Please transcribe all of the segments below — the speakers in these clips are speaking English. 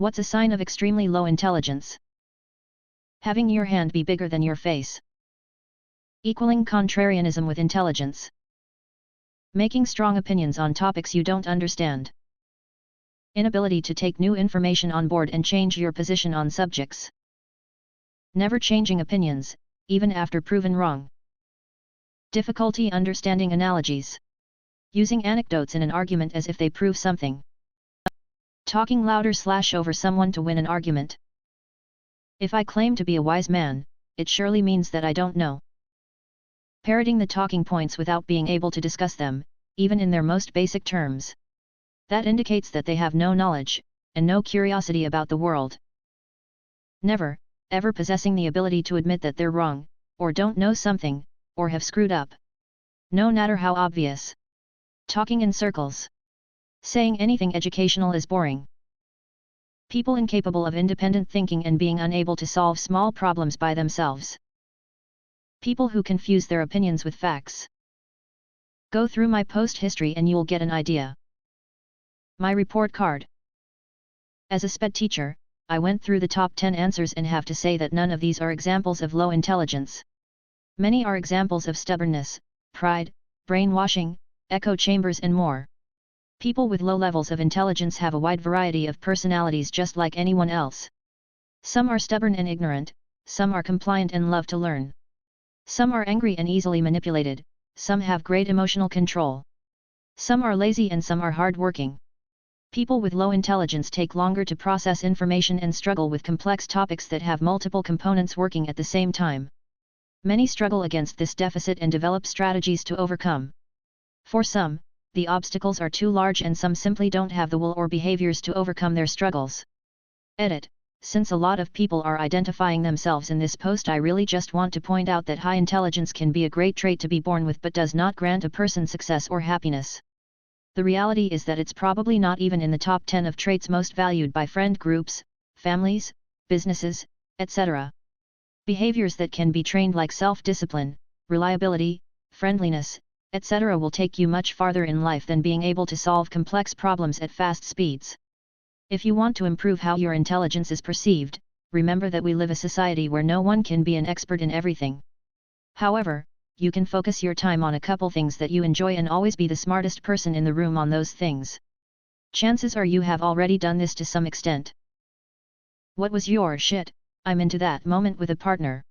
What's a sign of extremely low intelligence? Having your hand be bigger than your face. Equaling contrarianism with intelligence. Making strong opinions on topics you don't understand. Inability to take new information on board and change your position on subjects. Never changing opinions, even after proven wrong. Difficulty understanding analogies. Using anecdotes in an argument as if they prove something. Talking louder / over someone to win an argument. If I claim to be a wise man, it surely means that I don't know. Parroting the talking points without being able to discuss them, even in their most basic terms. That indicates that they have no knowledge, and no curiosity about the world. Never, ever possessing the ability to admit that they're wrong, or don't know something, or have screwed up. No matter how obvious. Talking in circles. Saying anything educational is boring. People incapable of independent thinking and being unable to solve small problems by themselves. People who confuse their opinions with facts. Go through my post history and you'll get an idea. My report card. As a SPED teacher, I went through the top 10 answers and have to say that none of these are examples of low intelligence. Many are examples of stubbornness, pride, brainwashing, echo chambers and more. People with low levels of intelligence have a wide variety of personalities just like anyone else. Some are stubborn and ignorant, some are compliant and love to learn. Some are angry and easily manipulated, some have great emotional control. Some are lazy and some are hard-working. People with low intelligence take longer to process information and struggle with complex topics that have multiple components working at the same time. Many struggle against this deficit and develop strategies to overcome. For some, the obstacles are too large and some simply don't have the will or behaviors to overcome their struggles. Edit. Since a lot of people are identifying themselves in this post, I really just want to point out that high intelligence can be a great trait to be born with but does not grant a person success or happiness. The reality is that it's probably not even in the top 10 of traits most valued by friend groups, families, businesses, etc. Behaviors that can be trained like self-discipline, reliability, friendliness, etc. will take you much farther in life than being able to solve complex problems at fast speeds. If you want to improve how your intelligence is perceived, remember that we live a society where no one can be an expert in everything. However, you can focus your time on a couple things that you enjoy and always be the smartest person in the room on those things. Chances are you have already done this to some extent. What was your shit? I'm into that moment with a partner.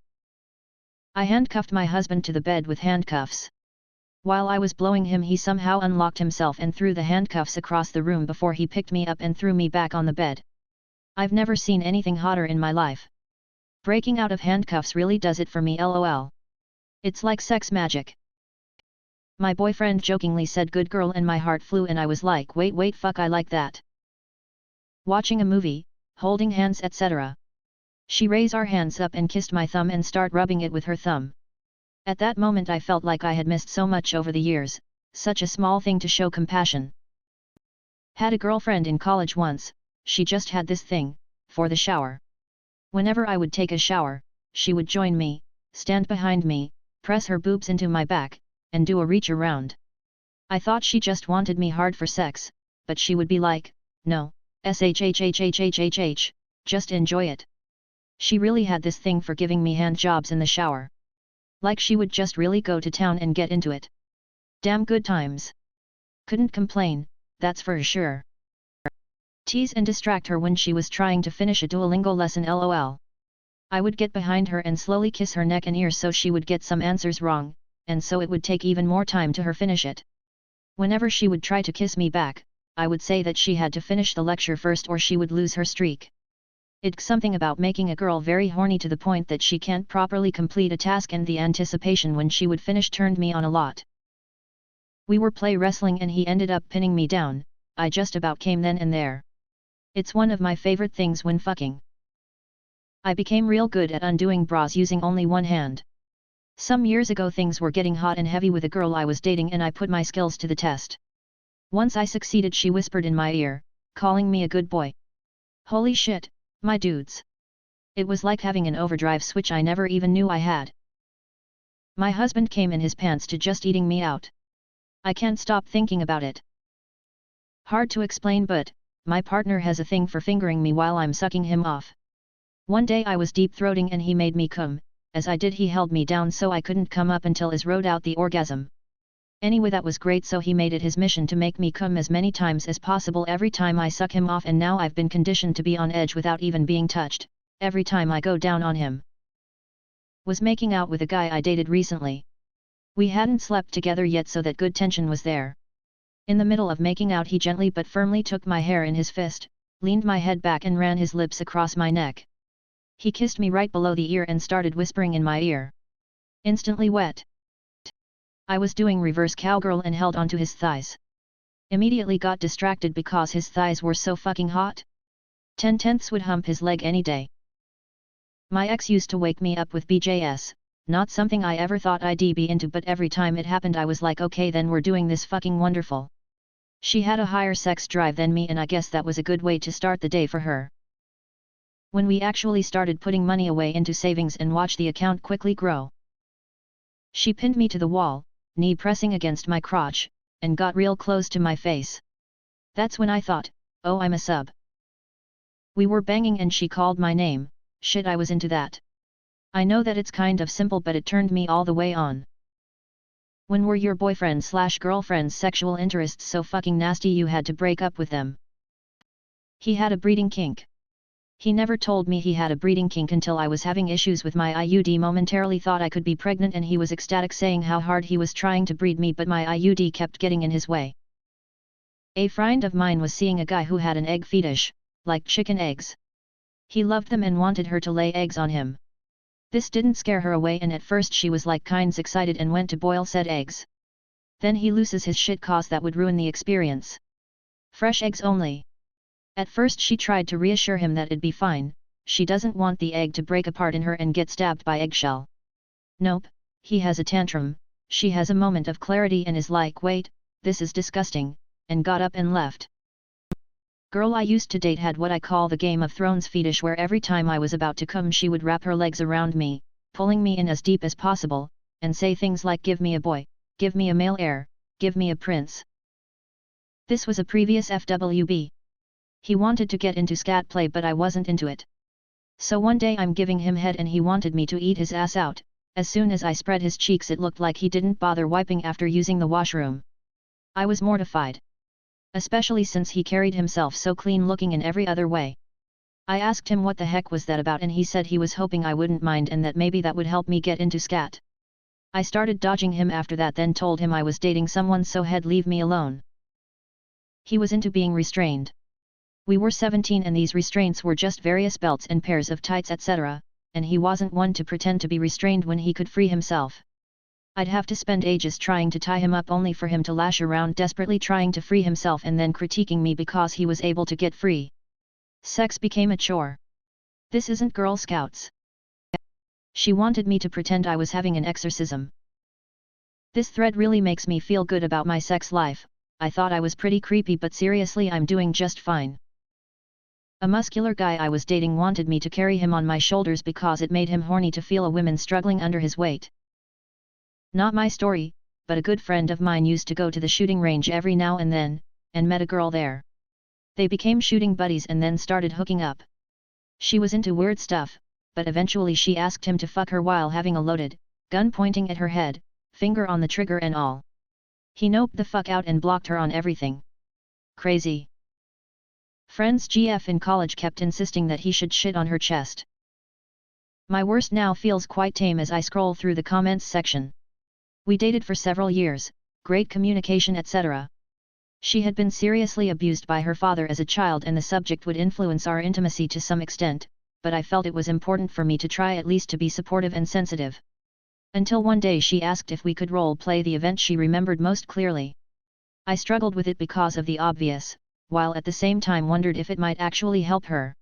I handcuffed my husband to the bed with handcuffs. While I was blowing him, he somehow unlocked himself and threw the handcuffs across the room before he picked me up and threw me back on the bed. I've never seen anything hotter in my life. Breaking out of handcuffs really does it for me, lol. It's like sex magic. My boyfriend jokingly said good girl and my heart flew and I was like wait fuck, I like that. Watching a movie, holding hands etc. She raised our hands up and kissed my thumb and start rubbing it with her thumb. At that moment I felt like I had missed so much over the years, such a small thing to show compassion. Had a girlfriend in college once, she just had this thing, for the shower. Whenever I would take a shower, she would join me, stand behind me, press her boobs into my back, and do a reach around. I thought she just wanted me hard for sex, but she would be like, no, shhhhhhhh, just enjoy it. She really had this thing for giving me hand jobs in the shower. Like she would just really go to town and get into it. Damn good times. Couldn't complain, that's for sure. Tease and distract her when she was trying to finish a Duolingo lesson, lol. I would get behind her and slowly kiss her neck and ears so she would get some answers wrong, and so it would take even more time to her finish it. Whenever she would try to kiss me back, I would say that she had to finish the lecture first or she would lose her streak. It's something about making a girl very horny to the point that she can't properly complete a task, and the anticipation when she would finish turned me on a lot. We were play wrestling and he ended up pinning me down, I just about came then and there. It's one of my favorite things when fucking. I became real good at undoing bras using only one hand. Some years ago things were getting hot and heavy with a girl I was dating and I put my skills to the test. Once I succeeded, she whispered in my ear, calling me a good boy. Holy shit, my dudes. It was like having an overdrive switch I never even knew I had. My husband came in his pants to just eating me out. I can't stop thinking about it. Hard to explain, but my partner has a thing for fingering me while I'm sucking him off. One day I was deep-throating and he made me come, as I did he held me down so I couldn't come up until I wrote out the orgasm. Anyway, that was great, so he made it his mission to make me come as many times as possible every time I suck him off, and now I've been conditioned to be on edge without even being touched, every time I go down on him. Was making out with a guy I dated recently. We hadn't slept together yet, so that good tension was there. In the middle of making out, he gently but firmly took my hair in his fist, leaned my head back and ran his lips across my neck. He kissed me right below the ear and started whispering in my ear. Instantly wet. I was doing reverse cowgirl and held onto his thighs. Immediately got distracted because his thighs were so fucking hot. 10/10 would hump his leg any day. My ex used to wake me up with BJS, not something I ever thought I'd be into, but every time it happened I was like, okay, then we're doing this fucking wonderful. She had a higher sex drive than me, and I guess that was a good way to start the day for her. When we actually started putting money away into savings and watched the account quickly grow, she pinned me to the wall, knee pressing against my crotch, and got real close to my face. That's when I thought, oh, I'm a sub. We were banging and she called my name. Shit, I was into that. I know that it's kind of simple, but it turned me all the way on. When were your boyfriend/girlfriend's sexual interests so fucking nasty you had to break up with them? He had a breeding kink. He never told me he had a breeding kink until I was having issues with my IUD, momentarily thought I could be pregnant, and he was ecstatic saying how hard he was trying to breed me, but my IUD kept getting in his way. A friend of mine was seeing a guy who had an egg fetish, like chicken eggs. He loved them and wanted her to lay eggs on him. This didn't scare her away, and at first she was like kinds excited and went to boil said eggs. Then he loses his shit cause that would ruin the experience. Fresh eggs only. At first she tried to reassure him that it'd be fine, she doesn't want the egg to break apart in her and get stabbed by eggshell. Nope, he has a tantrum, she has a moment of clarity and is like, wait, this is disgusting, and got up and left. Girl I used to date had what I call the Game of Thrones fetish, where every time I was about to come she would wrap her legs around me, pulling me in as deep as possible, and say things like, give me a boy, give me a male heir, give me a prince. This was a previous FWB. He wanted to get into scat play, but I wasn't into it. So one day I'm giving him head and he wanted me to eat his ass out. As soon as I spread his cheeks it looked like he didn't bother wiping after using the washroom. I was mortified. Especially since he carried himself so clean looking in every other way. I asked him what the heck was that about, and he said he was hoping I wouldn't mind and that maybe that would help me get into scat. I started dodging him after that, then told him I was dating someone, so he'd leave me alone. He was into being restrained. We were 17 and these restraints were just various belts and pairs of tights etc., and he wasn't one to pretend to be restrained when he could free himself. I'd have to spend ages trying to tie him up only for him to lash around desperately trying to free himself and then critiquing me because he was able to get free. Sex became a chore. This isn't Girl Scouts. She wanted me to pretend I was having an exorcism. This thread really makes me feel good about my sex life. I thought I was pretty creepy, but seriously I'm doing just fine. A muscular guy I was dating wanted me to carry him on my shoulders because it made him horny to feel a woman struggling under his weight. Not my story, but a good friend of mine used to go to the shooting range every now and then, and met a girl there. They became shooting buddies and then started hooking up. She was into weird stuff, but eventually she asked him to fuck her while having a loaded gun pointing at her head, finger on the trigger and all. He noped the fuck out and blocked her on everything. Crazy. Friends GF in college kept insisting that he should shit on her chest. My worst now feels quite tame as I scroll through the comments section. We dated for several years, great communication etc. She had been seriously abused by her father as a child and the subject would influence our intimacy to some extent, but I felt it was important for me to try at least to be supportive and sensitive. Until one day she asked if we could role play the event she remembered most clearly. I struggled with it because of the obvious, while at the same time wondered if it might actually help her.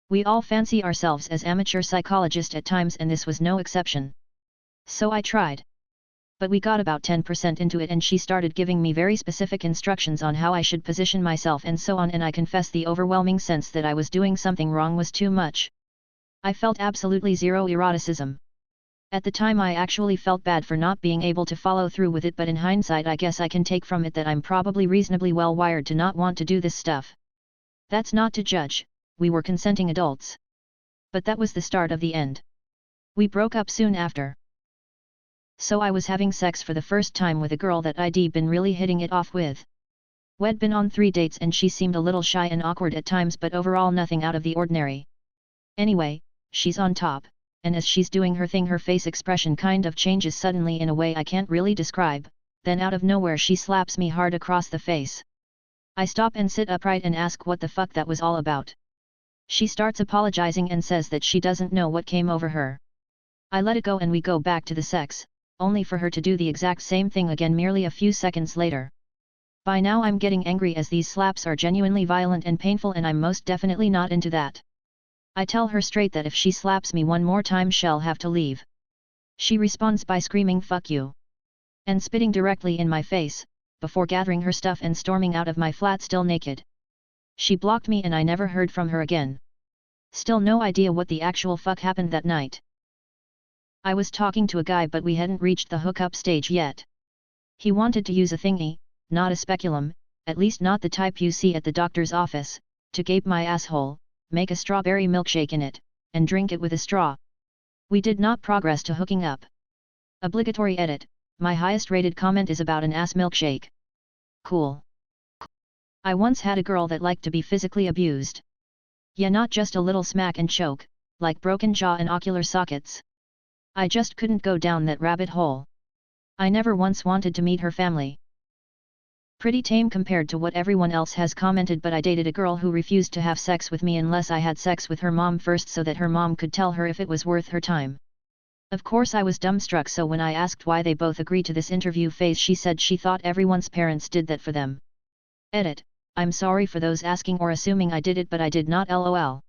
We all fancy ourselves as amateur psychologists at times and this was no exception. So I tried. But we got about 10% into it and she started giving me very specific instructions on how I should position myself and so on, and I confess the overwhelming sense that I was doing something wrong was too much. I felt absolutely zero eroticism. At the time I actually felt bad for not being able to follow through with it, but in hindsight I guess I can take from it that I'm probably reasonably well wired to not want to do this stuff. That's not to judge, we were consenting adults. But that was the start of the end. We broke up soon after. So I was having sex for the first time with a girl that I'd been really hitting it off with. We'd been on 3 dates and she seemed a little shy and awkward at times, but overall nothing out of the ordinary. Anyway, she's on top, and as she's doing her thing her face expression kind of changes suddenly in a way I can't really describe, then out of nowhere she slaps me hard across the face. I stop and sit upright and ask what the fuck that was all about. She starts apologizing and says that she doesn't know what came over her. I let it go and we go back to the sex, only for her to do the exact same thing again merely a few seconds later. By now I'm getting angry as these slaps are genuinely violent and painful and I'm most definitely not into that. I tell her straight that if she slaps me one more time she'll have to leave. She responds by screaming "fuck you" and spitting directly in my face, before gathering her stuff and storming out of my flat still naked. She blocked me and I never heard from her again. Still no idea what the actual fuck happened that night. I was talking to a guy but we hadn't reached the hookup stage yet. He wanted to use a thingy, not a speculum, at least not the type you see at the doctor's office, to gape my asshole, make a strawberry milkshake in it, and drink it with a straw. We did not progress to hooking up. Obligatory edit, my highest rated comment is about an ass milkshake. Cool. I once had a girl that liked to be physically abused. Yeah, not just a little smack and choke, like broken jaw and ocular sockets. I just couldn't go down that rabbit hole. I never once wanted to meet her family. Pretty tame compared to what everyone else has commented, but I dated a girl who refused to have sex with me unless I had sex with her mom first so that her mom could tell her if it was worth her time. Of course I was dumbstruck, so when I asked why they both agreed to this interview phase she said she thought everyone's parents did that for them. Edit, I'm sorry for those asking or assuming I did it, but I did not, lol.